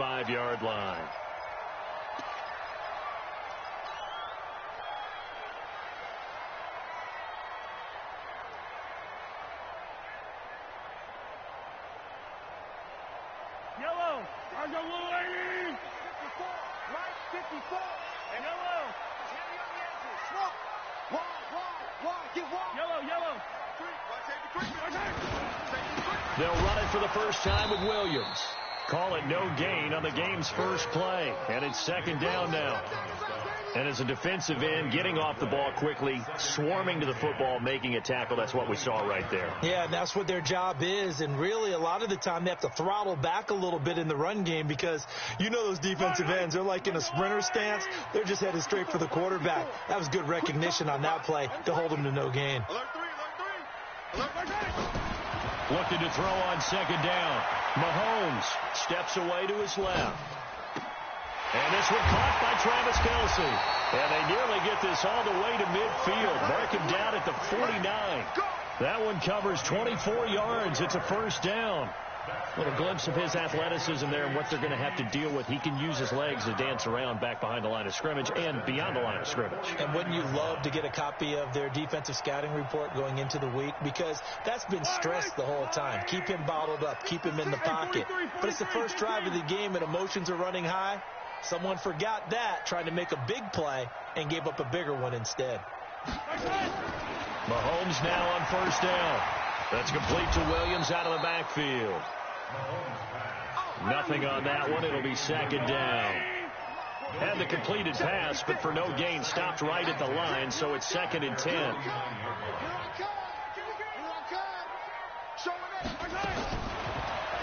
5-yard line. Yellow. I got little lady. 54. Right, 54. And yellow. Wide. Get wide. Yellow. They'll run it for the first time with Williams. Call it no gain on the game's first play. And it's second down now. And as a defensive end, getting off the ball quickly, swarming to the football, making a tackle, that's what we saw right there. Yeah, and that's what their job is. And really, a lot of the time, they have to throttle back a little bit in the run game because you know those defensive ends, they're like in a sprinter stance. They're just headed straight for the quarterback. That was good recognition on that play to hold them to no gain. Looking to throw on second down. Mahomes steps away to his left. And this one caught by Travis Kelce. And they nearly get this all the way to midfield. Mark him down at the 49. That one covers 24 yards. It's a first down. Little glimpse of his athleticism there and what they're going to have to deal with. He can use his legs to dance around back behind the line of scrimmage and beyond the line of scrimmage. And wouldn't you love to get a copy of their defensive scouting report going into the week? Because that's been stressed the whole time. Keep him bottled up. Keep him in the pocket. But it's the first drive of the game and emotions are running high. Someone forgot that, tried to make a big play, and gave up a bigger one instead. Mahomes now on first down. That's complete to Williams out of the backfield. Nothing on that one. It'll be second down. Had the completed pass, but for no gain, stopped right at the line, so it's second and 10.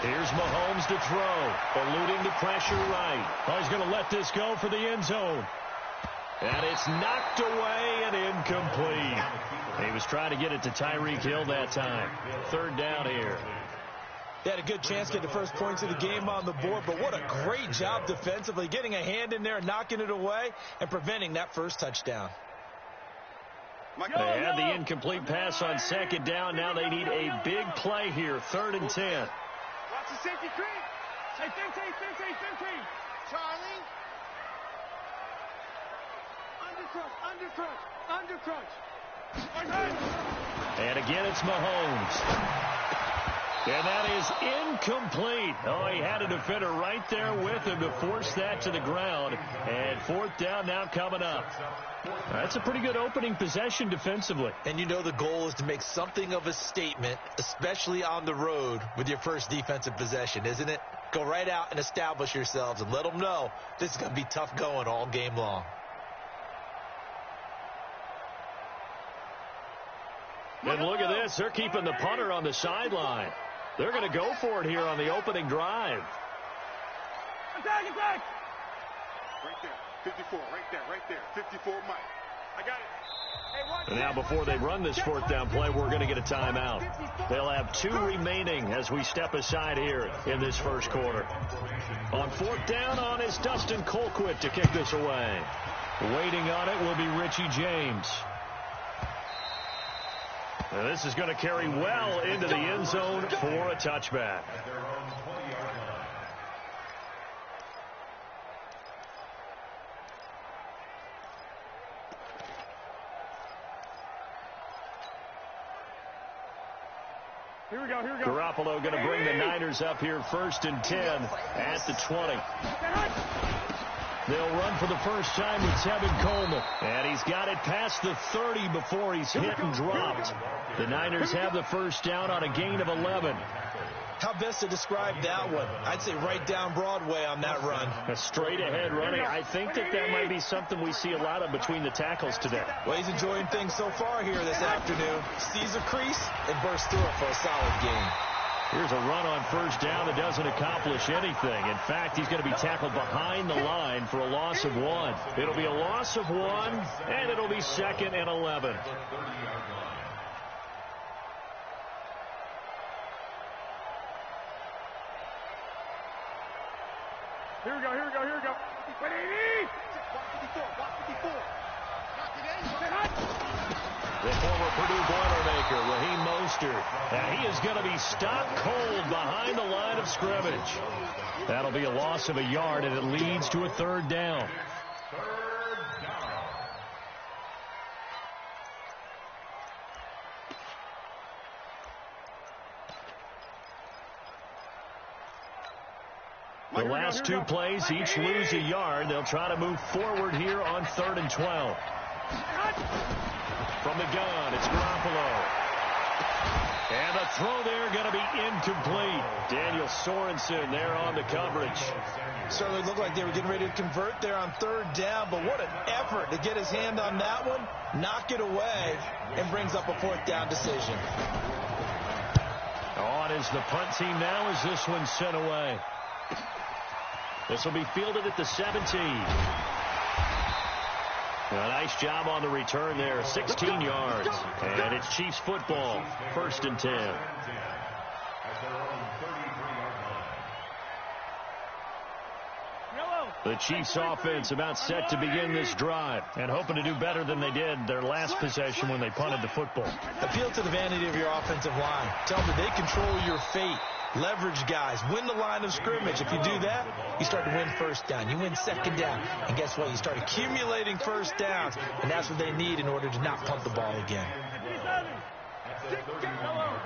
Here's Mahomes to throw, eluding the pressure right. Oh, he's going to let this go for the end zone. And it's knocked away and incomplete. He was trying to get it to Tyreek Hill that time. Third down here. They had a good chance to get the first points of the game on the board, but what a great job defensively, getting a hand in there, knocking it away, and preventing that first touchdown. They had the incomplete pass on second down. Now they need a big play here, third and 10. Watch the safety creep. Say 15. Charlie. Undercrunch. And again, it's Mahomes. And that is incomplete. Oh, he had a defender right there with him to force that to the ground. And fourth down now coming up. That's a pretty good opening possession defensively. And you know the goal is to make something of a statement, especially on the road with your first defensive possession, isn't it? Go right out and establish yourselves and let them know this is going to be tough going all game long. And look at this. They're keeping the punter on the sideline. They're going to go for it here on the opening drive. Attack! Right there. 54. Right there. 54, Mike. I got it. And now before they run this fourth down play, we're going to get a timeout. They'll have 2 remaining as we step aside here in this first quarter. On fourth down on is Dustin Colquitt to kick this away. Waiting on it will be Richie James. Now this is going to carry well into the end zone for a touchback. Here we go. Garoppolo going to bring the Niners up here first and 10 at the 20. They'll run for the first time with Tevin Coleman. And he's got it past the 30 before he's hit and dropped. The Niners have the first down on a gain of 11. How best to describe that one? I'd say right down Broadway on that run. A straight-ahead running. I think that might be something we see a lot of between the tackles today. Well, he's enjoying things so far here this afternoon. Sees a crease and bursts through it for a solid gain. Here's a run on first down that doesn't accomplish anything. In fact, he's going to be tackled behind the line for a loss of 1. It'll be a loss of 1, and it'll be second and 11. Here we go. 154. Watch 54. Knock it in. the former Purdue Boilermaker, Raheem Mostert. And he is going to be stopped cold behind the line of scrimmage. That'll be a loss of a yard, and it leads to a third down. The last two plays each lose a yard. They'll try to move forward here on 3rd and 12. From the gun, it's Garoppolo. And the throw there going to be incomplete. Daniel Sorensen there on the coverage. Certainly looked like they were getting ready to convert there on 3rd down, but what an effort to get his hand on that one, knock it away, and brings up a 4th down decision. On is the punt team now as this one's sent away. This will be fielded at the 17. A nice job on the return there, 16 yards. And it's Chiefs football, 1st and 10. The Chiefs offense about set to begin this drive and hoping to do better than they did their last possession when they punted the football. Appeal to the vanity of your offensive line. Tell them that they control your fate. Leverage guys. Win the line of scrimmage. If you do that, you start to win 1st down. You win 2nd down. And guess what? You start accumulating 1st downs. And that's what they need in order to not punt the ball again. 57 colors.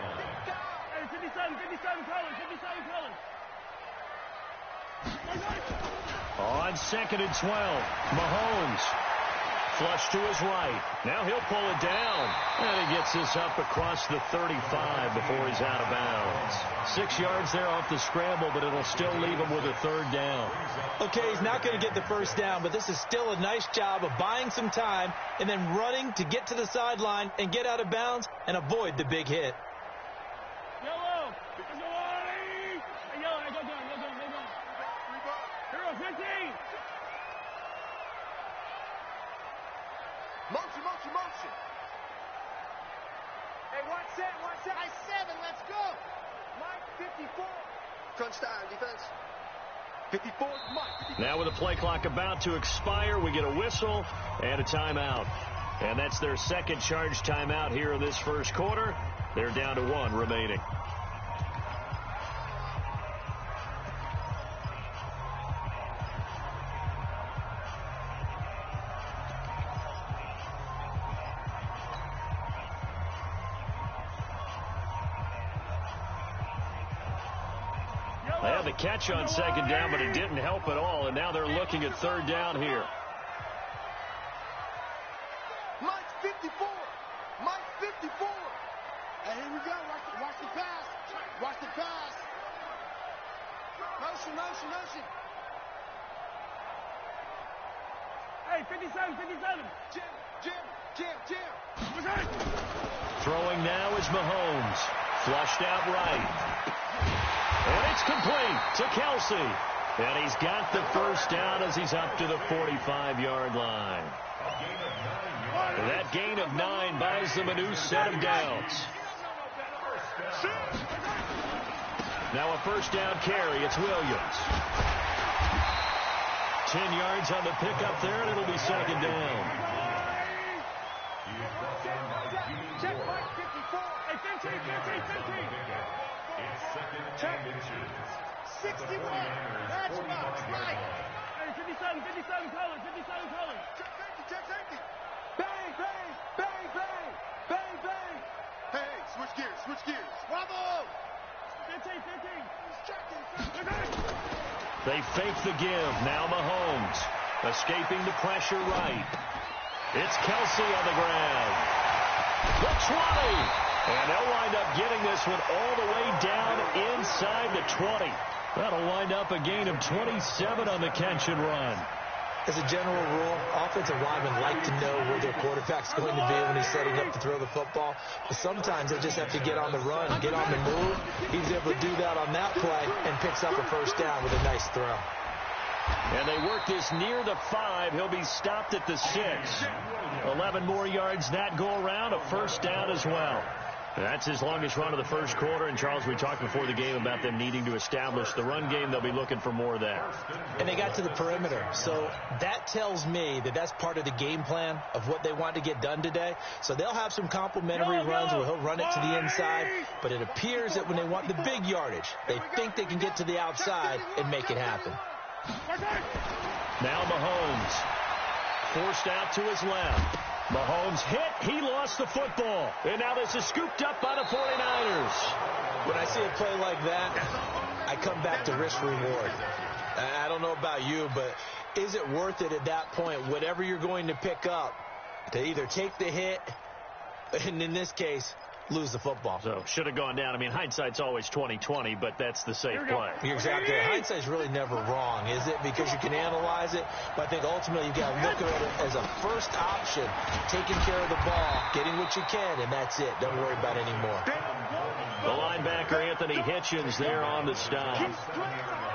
On 2nd and 12, Mahomes. Flush to his right. Now he'll pull it down. And he gets this up across the 35 before he's out of bounds. 6 yards there off the scramble, but it'll still leave him with a 3rd down. Okay, he's not going to get the 1st down, but this is still a nice job of buying some time and then running to get to the sideline and get out of bounds and avoid the big hit. Yellow. Yellow, go down. Hero, 15. Motion. Hey, watch that. Nice 7, let's go. Mike, 54. Crunch time, defense. 54, Mike. Now with the play clock about to expire, we get a whistle and a timeout. And that's their 2nd charge timeout here in this 1st quarter. They're down to 1 remaining. They had the catch on 2nd down, but it didn't help at all, and now they're looking at 3rd down here. Mike 54. And here we go. Watch the pass. Motion. Hey, 57. Jim. Throwing now is Mahomes. Flushed out right. And it's complete to Kelsey. And he's got the 1st down as he's up to the 45-yard line. That gain of 9 buys them a new set of downs. Now a 1st down carry. It's Williams. 10 yards on the pickup there, and it'll be 2nd down. Check Mike 54. Hey, 15. Check. 61. That's right. Hey, 57 colors. Check safety. Bang. Hey, switch gears. Bravo. 15. They fake the give. Now Mahomes escaping the pressure right. It's Kelsey on the ground. The 20. And they'll wind up getting this one all the way down inside the 20. That'll wind up a gain of 27 on the catch and run. As a general rule, offensive linemen like to know where their quarterback's going to be when he's setting up to throw the football. But sometimes they just have to get on the run, get on the move. He's able to do that on that play and picks up a 1st down with a nice throw. And they work this near the 5. He'll be stopped at the 6. 11 more yards that go around, a 1st down as well. That's his longest run of the first quarter. And, Charles, we talked before the game about them needing to establish the run game. They'll be looking for more of that. And they got to the perimeter. So that tells me that that's part of the game plan of what they want to get done today. So they'll have some complimentary runs where he'll run it to the inside. But it appears that when they want the big yardage, they think they can get to the outside and make it happen. Now Mahomes forced out to his left. Mahomes hit. He lost the football. And now this is scooped up by the 49ers. When I see a play like that, I come back to risk-reward. I don't know about you, but is it worth it at that point, whatever you're going to pick up, to either take the hit, and in this case, lose the football? So should have gone down. I mean, hindsight's always 20/20, but that's the safe play. You're exactly right. Hindsight's really never wrong, is it? Because you can analyze it, but I think ultimately you've got to look at it as a first option, taking care of the ball, getting what you can, and that's it. Don't worry about it anymore. The linebacker, Anthony Hitchens, there on the stop.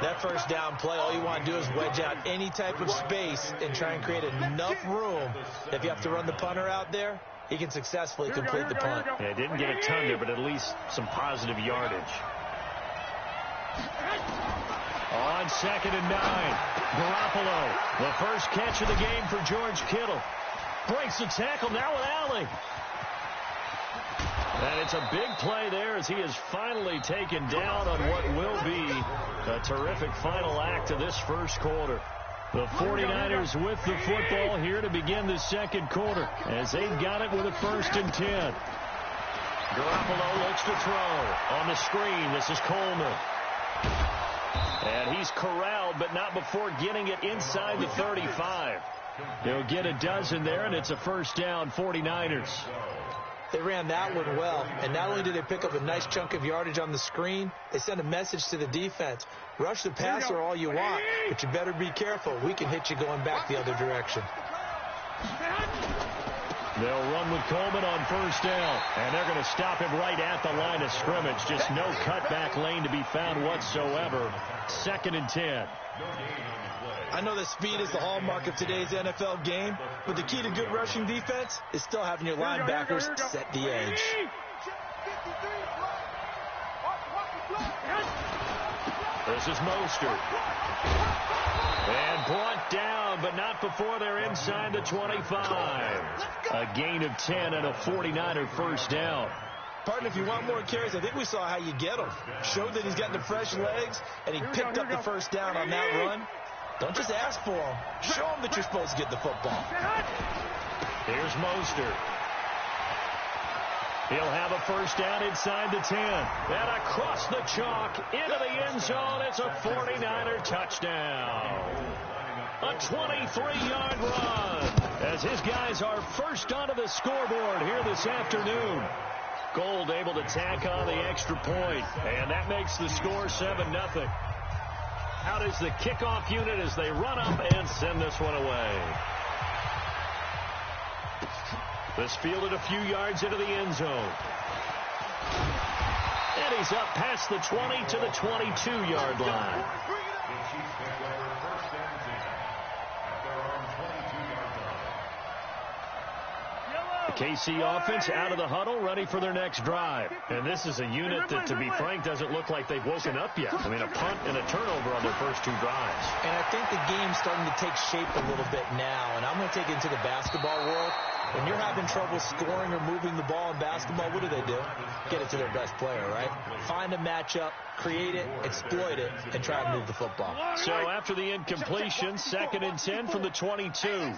That first down play, all you want to do is wedge out any type of space and try and create enough room. If you have to run the punter out there, he can successfully complete the punt. Yeah, didn't get a ton there, but at least some positive yardage. On 2nd and 9, Garoppolo, the first catch of the game for George Kittle. Breaks the tackle now with Allen. And it's a big play there as he is finally taken down on what will be a terrific final act of this first quarter. The 49ers with the football here to begin the second quarter as they've got it with a 1st and 10. Garoppolo looks to throw on the screen. This is Coleman. And he's corralled, but not before getting it inside the 35. They'll get a dozen there, and it's a first down, 49ers. They ran that one well, and not only did they pick up a nice chunk of yardage on the screen, they sent a message to the defense. Rush the passer all you want, but you better be careful. We can hit you going back the other direction. They'll run with Coleman on first down, and they're going to stop him right at the line of scrimmage. Just no cutback lane to be found whatsoever. 2nd and 10. I know that speed is the hallmark of today's NFL game, but the key to good rushing defense is still having your linebackers set the edge. This is Mostert. And brought down, but not before they're inside the 25. A gain of 10 and a 49er first down. Partner, if you want more carries, I think we saw how you get him. Showed that he's got the fresh legs, and he picked up the first down on that run. Don't just ask for him. Show him that you're supposed to get the football. Here's Mostert. He'll have a first down inside the 10. And across the chalk into the end zone. It's a 49er touchdown. A 23-yard run as his guys are first onto the scoreboard here this afternoon. Gold able to tack on the extra point, and that makes the score 7-0. Out is the kickoff unit as they run up and send this one away. This fielded a few yards into the end zone. And he's up past the 20 to the 22-yard line. KC offense out of the huddle, ready for their next drive. And this is a unit that, to be frank, doesn't look like they've woken up yet. I mean, a punt and a turnover on their first two drives. And I think the game's starting to take shape a little bit now. And I'm going to take it into the basketball world. When you're having trouble scoring or moving the ball in basketball, what do? Get it to their best player, right? Find a matchup, create it, exploit it, and try to move the football. So after the incompletion, 2nd and 10 from the 22.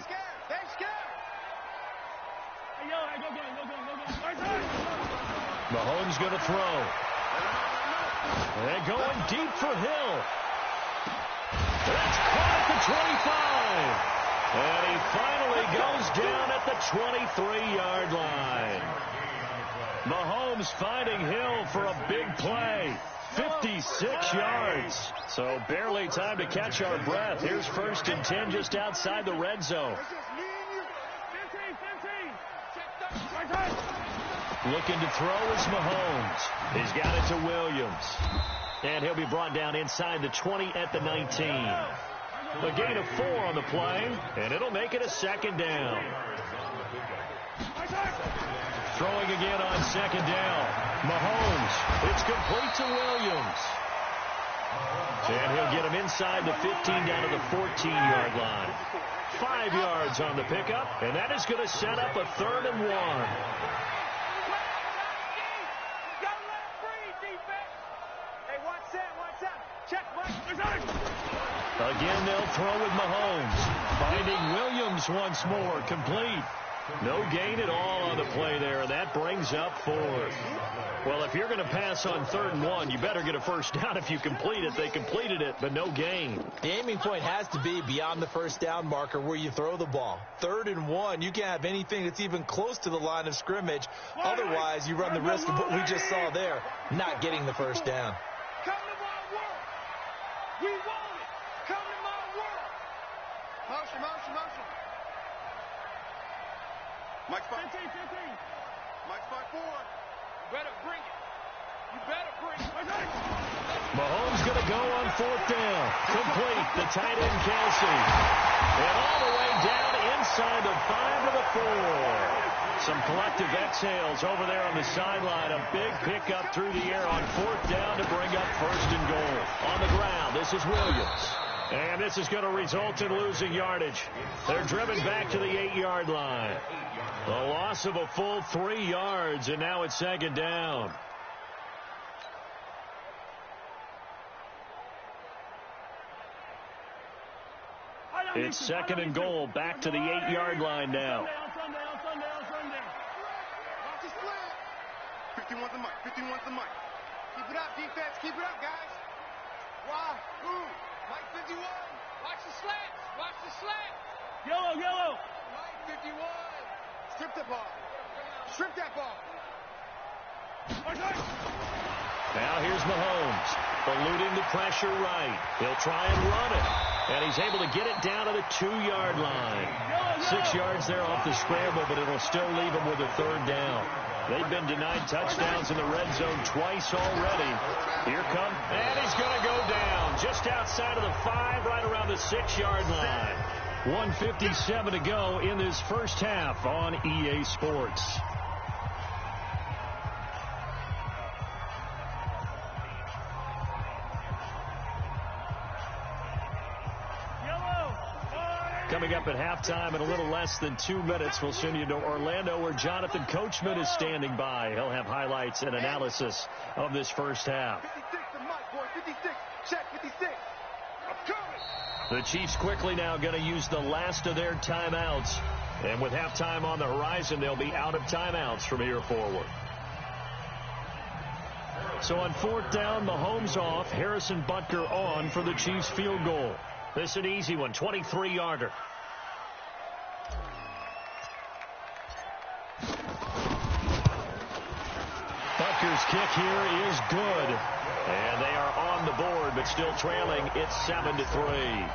Mahomes going to throw. They're going deep for Hill. That's caught at the 25. And he finally goes down at the 23-yard line. Mahomes finding Hill for a big play. 56 yards. So barely time to catch our breath. Here's 1st and 10 just outside the red zone. Looking to throw is Mahomes. He's got it to Williams. And he'll be brought down inside the 20 at the 19. A gain of 4 on the play, and it'll make it a 2nd down. throwing again on second down. Mahomes, it's complete to Williams. And he'll get him inside the 15 down to the 14-yard line. 5 yards on the pickup, and that is going to set up a 3rd and 1. Again, they'll throw with Mahomes. Finding Williams once more, complete. No gain at all on the play there, and that brings up 4th. Well, if you're going to pass on 3rd and 1, you better get a first down if you complete it. They completed it, but no gain. The aiming point has to be beyond the first down marker where you throw the ball. 3rd and 1, you can't have anything that's even close to the line of scrimmage. Otherwise, you run the risk of what we just saw there, not getting the first down. Come to my world. We want it. Come to my world. Motion, motion, motion. Mike spot 15. Mike spot 4. Better bring it. You better bring it. Mahomes going to go on 4th down. Complete. The tight end, Kelsey. And all the way down inside the 5 to the 4. Some collective exhales over there on the sideline. A big pickup through the air on 4th down to bring up 1st and goal. On the ground, this is Williams. And this is going to result in losing yardage. They're driven back to the 8-yard line. A loss of a full 3 yards, and now it's 2nd down. It's 2nd and goal, back to the 8-yard line now. 51's the mic. 51's the mic. Keep it up, defense. Keep it up, guys. Why? Who? Mike 51. Watch the slats. Watch the slats. Yellow, yellow. Mike 51. Strip the ball. Strip that ball. Now here's Mahomes, eluding the pressure right. He'll try and run it, and he's able to get it down to the 2-yard line. 6 yards there off the scramble, but it'll still leave him with a 3rd down. They've been denied touchdowns in the red zone twice already. Here comes, and he's going to go down just outside of the 5, right around the 6-yard line. 1:57 to go in this first half on EA Sports. Coming up at halftime in a little less than 2 minutes, we'll send you to Orlando where Jonathan Coachman is standing by. He'll have highlights and analysis of this first half. 56 the mic, boy. 56. Check 56. I'm coming. The Chiefs quickly now going to use the last of their timeouts. And with halftime on the horizon, they'll be out of timeouts from here forward. So on 4th down, Mahomes off, Harrison Butker on for the Chiefs field goal. This is an easy one, 23-yarder. Butker's kick here is good. And they are on the board, but still trailing. It's 7-3.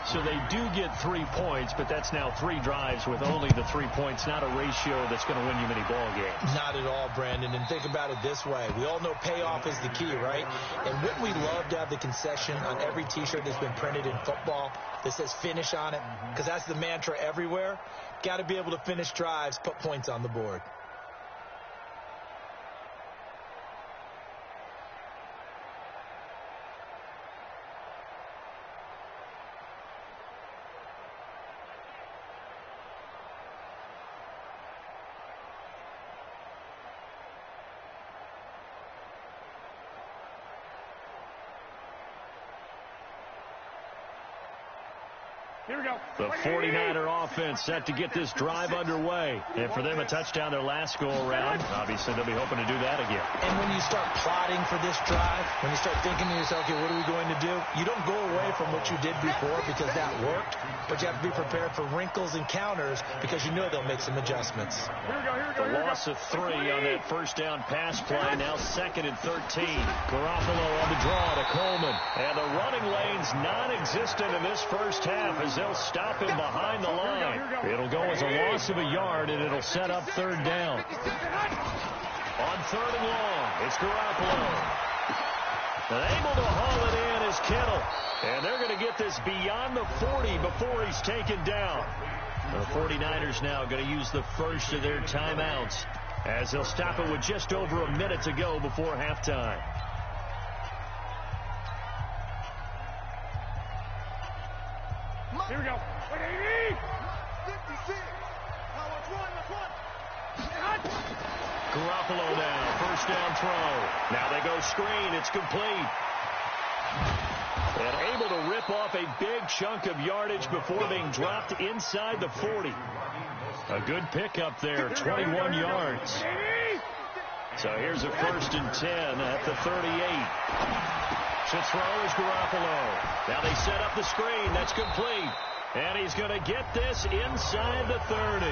So they do get 3 points, but that's now 3 drives with only the 3 points. Not a ratio that's going to win you many ball games. Not at all, Brandon. And think about it this way. We all know payoff is the key, right? And wouldn't we love to have the concession on every T-shirt that's been printed in football that says finish on it? Because that's the mantra everywhere. Got to be able to finish drives, put points on the board. Here we go. The 49er offense set to get this drive underway. And for them, a touchdown their last go-around. Obviously, they'll be hoping to do that again. And when you start plotting for this drive, when you start thinking to yourself, okay, what are we going to do? You don't go away from what you did before because that worked, but you have to be prepared for wrinkles and counters because you know they'll make some adjustments. Here we go, here we go. The loss of 3 on that first down pass play. Now 2nd and 13. Garoppolo on the draw to Coleman. And the running lane's non-existent in this first half as they'll stop him behind the line. It'll go as a loss of a yard, and it'll set up 3rd down. On 3rd and long, it's Garoppolo. And able to haul it in is Kittle. And they're going to get this beyond the 40 before he's taken down. The 49ers now going to use the first of their timeouts as they'll stop it with just over a minute to go before halftime. Here we go. 56. Garoppolo now, first down throw. Now they go screen. It's complete. And able to rip off a big chunk of yardage before being dropped inside the 40. A good pickup there, 21 yards. So here's a 1st and 10 at the 38. To throw is Garoppolo. Now they set up the screen. That's complete. And he's going to get this inside the 30.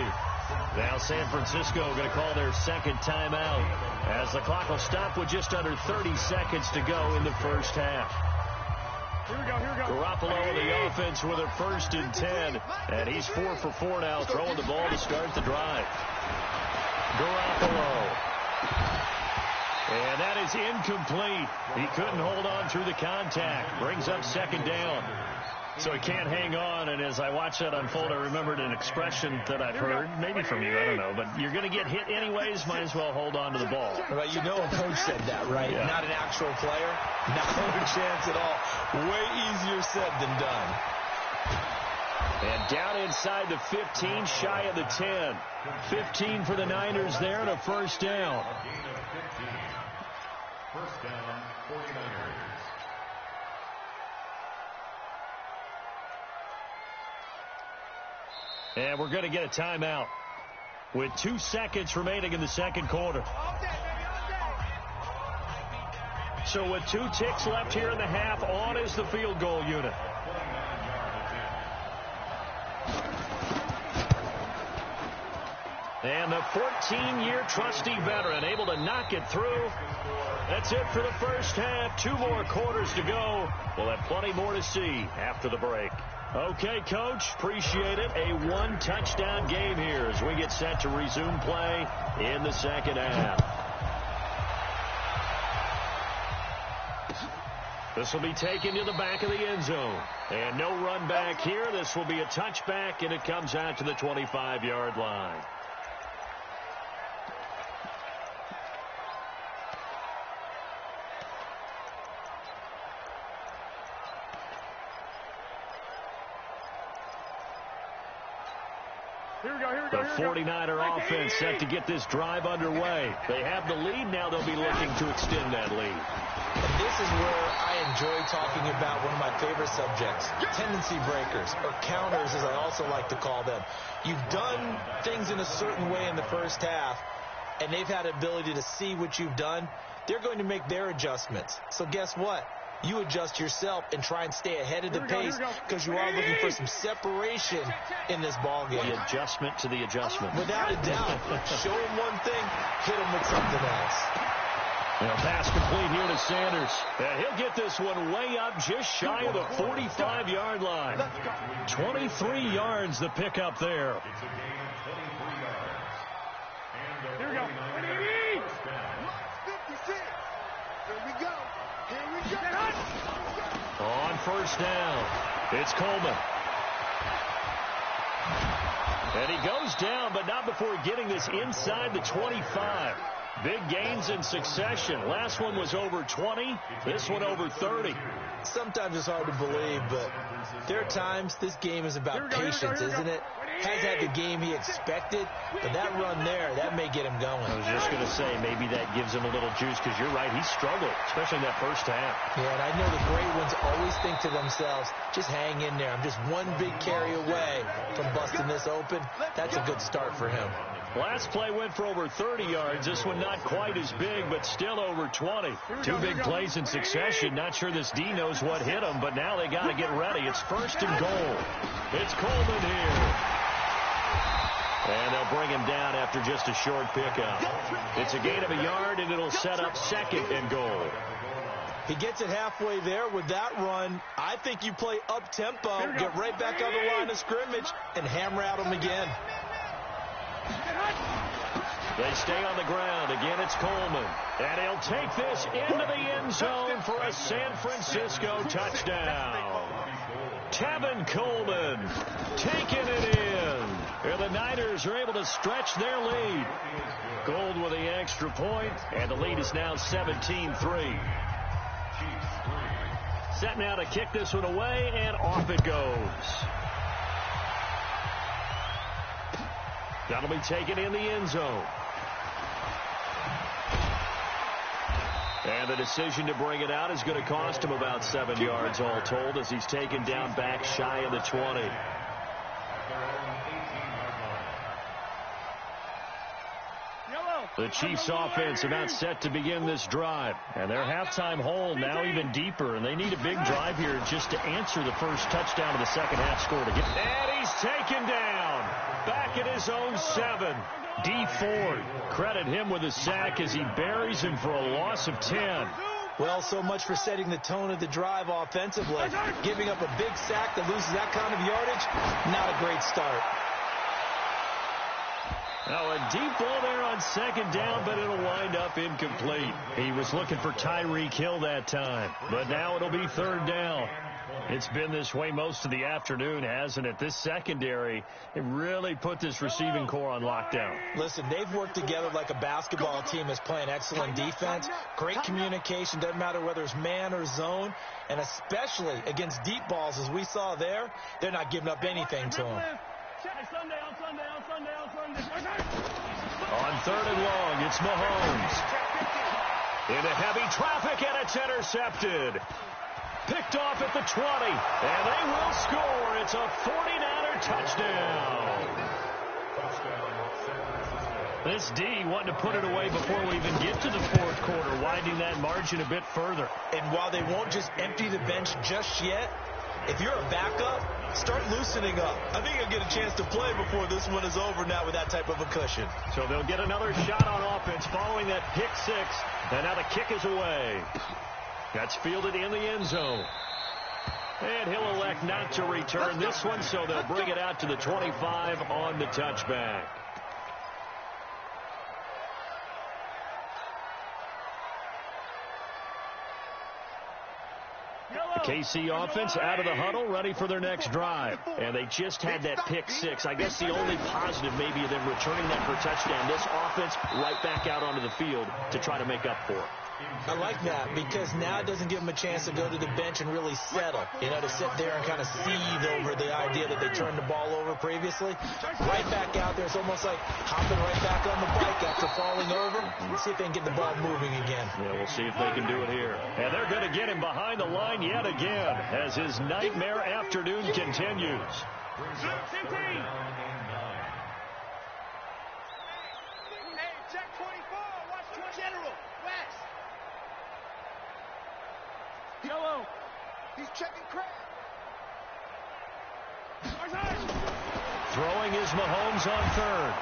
Now San Francisco going to call their second timeout as the clock will stop with just under 30 seconds to go in the first half. Here we go. Garoppolo in the offense with a 1st and 10. And he's 4 for 4 now, throwing the ball to start the drive. Garoppolo. And that is incomplete. He couldn't hold on through the contact. Brings up 2nd down. So he can't hang on, and as I watched that unfold, I remembered an expression that I've heard, maybe from you, I don't know, but you're going to get hit anyways, might as well hold on to the ball. Well, you know a coach said that, right? Yeah. Not an actual player. Not a chance at all. Way easier said than done. And down inside the 15, shy of the 10. 15 for the Niners there, and a 1st down. First down, 49ers. And we're going to get a timeout with 2 seconds remaining in the second quarter. So with 2 ticks left here in the half, on is the field goal unit. And the 14-year trusty veteran able to knock it through. That's it for the first half. 2 more quarters to go. We'll have plenty more to see after the break. Okay, Coach, appreciate it. A 1-touchdown game here as we get set to resume play in the second half. This will be taken to the back of the end zone. And no run back here. This will be a touchback, and it comes out to the 25-yard line. The 49er offense set to get this drive underway. They have the lead. Now they'll be looking to extend that lead. And this is where I enjoy talking about one of my favorite subjects, tendency breakers, or counters as I also like to call them. You've done things in a certain way in the first half, and they've had the ability to see what you've done. They're going to make their adjustments. So guess what? You adjust yourself and try and stay ahead of the pace because you are looking for some separation in this ball game. The adjustment to the adjustment. Without a doubt. Show him one thing, hit him with something else. Well, pass complete here to Sanders. He'll get this one way up just shy of the 45-yard line. 23 yards the pickup there. It's a gain of 23 yards. Here we go. 56. Here we go. Here we go. On first down, it's Coleman. And he goes down, but not before getting this inside the 25. Big gains in succession. Last one was over 20. This one over 30. Sometimes it's hard to believe, but there are times this game is about patience, isn't it? Has had the game he expected, but that run there, that may get him going. I was just going to say, maybe that gives him a little juice, because you're right, he struggled, especially in that first half. Yeah, and I know the great ones always think to themselves, just hang in there. I'm just one big carry away from busting this open. That's a good start for him. Last play went for over 30 yards. This one not quite as big, but still over 20. 2 big plays in succession. Not sure this D knows what hit him, but now they got to get ready. It's 1st and goal. It's Coleman here. And they'll bring him down after just a short pickup. It's a gain of a yard, and it'll set up 2nd and goal. He gets it halfway there with that run. I think you play up-tempo, get right back on the line of scrimmage, and hammer at him again. They stay on the ground. Again, it's Coleman. And he'll take this into the end zone for a San Francisco touchdown. Tevin Coleman taking it in. And the Niners are able to stretch their lead. Gold with the extra point, and the lead is now 17-3. Set now to kick this one away, and off it goes. That'll be taken in the end zone. And the decision to bring it out is going to cost him about 7 yards all told as he's taken down back shy of the 20. The Chiefs offense about set to begin this drive. And their halftime hole now even deeper. And they need a big drive here just to answer the first touchdown of the second half score. And he's taken down. Back at his own 7. D. Ford. Credit him with a sack as he buries him for a loss of 10. Well, so much for setting the tone of the drive offensively. Giving up a big sack that loses that kind of yardage, not a great start. Now a deep ball there on second down, but it'll wind up incomplete. He was looking for Tyreek Hill that time, but now it'll be third down. It's been this way most of the afternoon, hasn't it? This secondary, it really put this receiving core on lockdown. Listen, they've worked together like a basketball team that's playing excellent defense. Great communication, doesn't matter whether it's man or zone, and especially against deep balls, as we saw there, they're not giving up anything to them. On third and long, it's Mahomes. Into heavy traffic, and it's intercepted. Picked off at the 20, and they will score. It's a 49er touchdown. This D wanting to put it away before we even get to the fourth quarter, widening that margin a bit further. And while they won't just empty the bench just yet, if you're a backup, start loosening up. I think you'll get a chance to play before this one is over now with that type of a cushion. So they'll get another shot on offense following that pick six. And now the kick is away. That's fielded in the end zone. And he'll elect not to return this one, so they'll bring it out to the 25 on the touchback. KC offense out of the huddle, ready for their next drive. And they just had that pick six. I guess the only positive maybe of them returning that for a touchdown. This offense right back out onto the field to try to make up for it. I like that because now it doesn't give them a chance to go to the bench and really settle. You know, to sit there and kind of seethe over the idea that they turned the ball over previously. Right back out there. It's almost like hopping right back on the bike after falling over. See if they can get the ball moving again. Yeah, we'll see if they can do it here. And they're going to get him behind the line yet again as his nightmare afternoon continues. Hey, Jack 24, watch General, West. Yellow. He's checking crab. Throwing is Mahomes on third.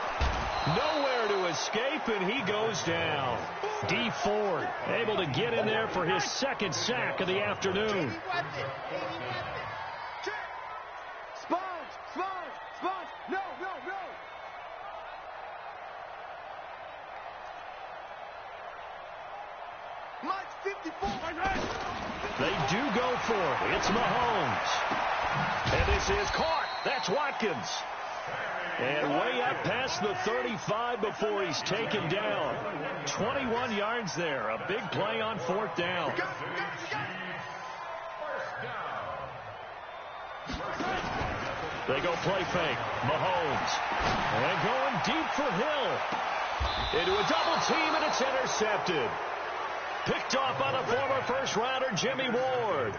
Nowhere to escape, and he goes down. D. Ford able to get in there for his second sack of the afternoon. Sponge. No. Mike 54. They do go for it. It's Mahomes. And this is caught. That's Watkins. And way up past the 35 before he's taken down. 21 yards there. A big play on fourth down. They go play fake. Mahomes. And going deep for Hill. Into a double team, and it's intercepted. Picked off by the former first-rounder, Jimmy Ward.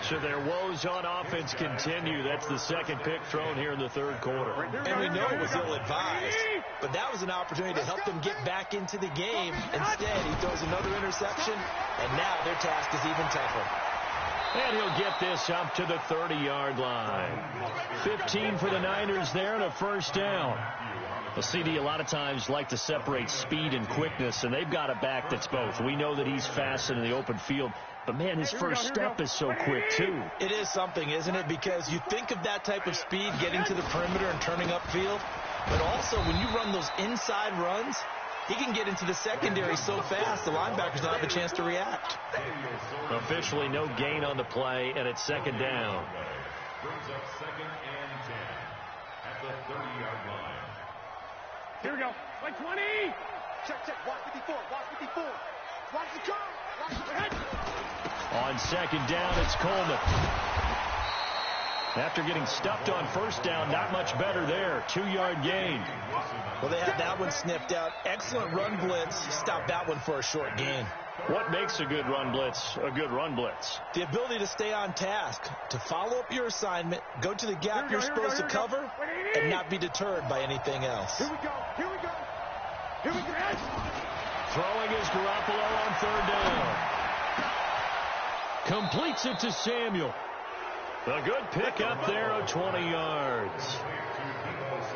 So their woes on offense continue. That's the second pick thrown here in the third quarter. And we know it was ill-advised, but that was an opportunity to help them get back into the game. Instead, he throws another interception, and now their task is even tougher. And he'll get this up to the 30-yard line. 15 for the Niners there and a first down. Well, CD a lot of times like to separate speed and quickness, and they've got a back that's both. We know that he's fast in the open field, but, man, his first step is so quick, too. It is something, isn't it? Because you think of that type of speed getting to the perimeter and turning upfield, but also when you run those inside runs, he can get into the secondary so fast the linebackers don't have a chance to react. Officially no gain on the play, and it's second down. at the 30-yard line. Here we go. Like 20. Check. Watch 54. Watch 54. Watch the go. Watch the head. On second down, it's Coleman. After getting stuffed on first down, not much better there. 2-yard gain. Well, they had that one sniffed out. Excellent run blitz. Stopped that one for a short gain. What makes a good run blitz a good run blitz? The ability to stay on task, to follow up your assignment, go to the gap you're supposed to cover, and not be deterred by anything else. Here we go. Here we go. Here we go. Throwing is Garoppolo on third down. Completes it to Samuel. A good pick up there of 20 yards.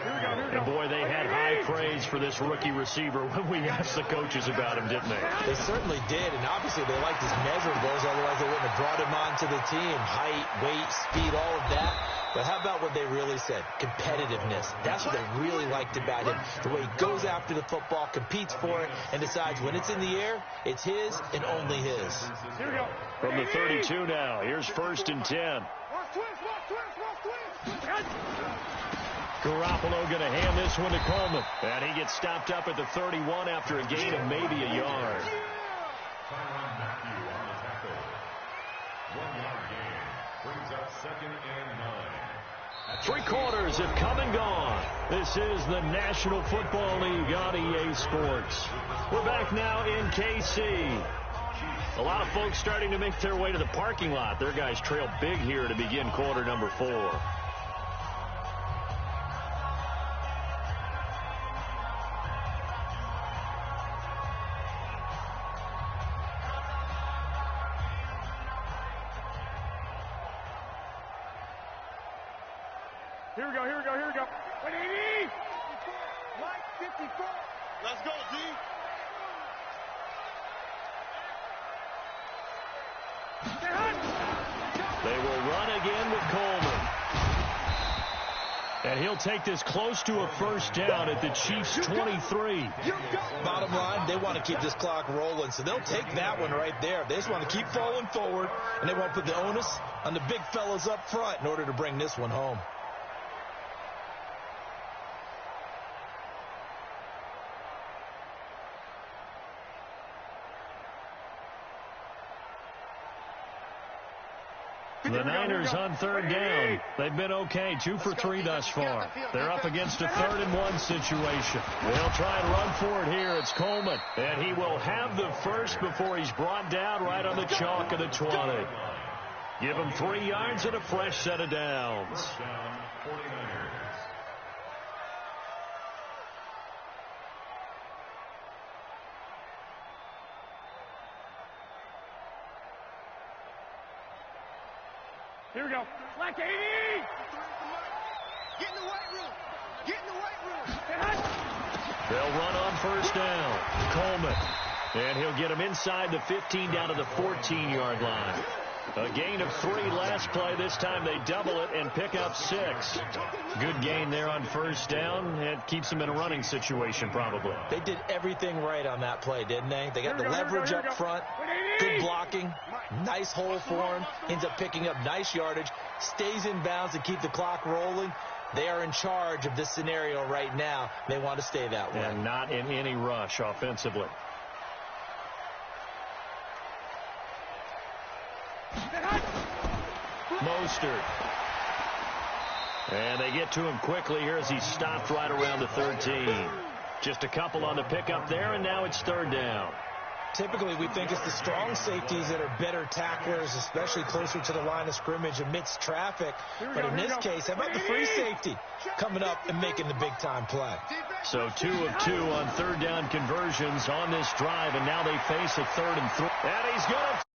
And boy, they had high praise for this rookie receiver when we asked the coaches about him, didn't they? They certainly did, and obviously they liked his measurables, otherwise they wouldn't have brought him onto the team. Height, weight, speed, all of that. But how about what they really said? Competitiveness. That's what they really liked about him. The way he goes after the football, competes for it, and decides when it's in the air, it's his and only his. Here we go. From the 32 now, here's 1st and 10. Garoppolo going to hand this one to Coleman. And he gets stopped up at the 31 after a gain of maybe a yard. Tyrann Mathieu on the tackle. 1-yard gain. Brings up 2nd and 9. Three quarters have come and gone. This is the National Football League on EA Sports. We're back now in KC. A lot of folks starting to make their way to the parking lot. Their guys trail big here to begin quarter number 4. Here we go. 180. Mike 54. Let's go, D. They will run again with Coleman. And he'll take this close to a first down at the Chiefs' 23. Bottom line, they want to keep this clock rolling, so they'll take that one right there. They just want to keep falling forward, and they won't put the onus on the big fellas up front in order to bring this one home. The Niners on third down. They've been okay, 2 for 3 thus far. They're up against a 3rd and 1 situation. They'll try and run for it here. It's Coleman. And he will have the first before he's brought down right on the chalk of the 20. Give him 3 yards and a fresh set of downs. First down, 49ers. Here we go. Like 80. Get in the weight room. Get in the weight room. They'll run on first down. Coleman. And he'll get him inside the 15 down to the 14-yard line. A gain of 3 last play. This time they double it and pick up 6. Good gain there on first down. It keeps them in a running situation probably. They did everything right on that play, didn't they? They got the leverage up front, good blocking, nice hole for him, ends up picking up nice yardage, stays in bounds and keep the clock rolling. They are in charge of this scenario right now. They want to stay that way. And not in any rush offensively. Mostert. And they get to him quickly here as he stopped right around the 13. Just a couple on the pickup there, and now it's 3rd down. Typically, we think it's the strong safeties that are better tacklers, especially closer to the line of scrimmage amidst traffic. But in this case, how about the free safety coming up and making the big-time play? So 2 of 2 on 3rd down conversions on this drive, and now they face a 3rd and 3. And he's going to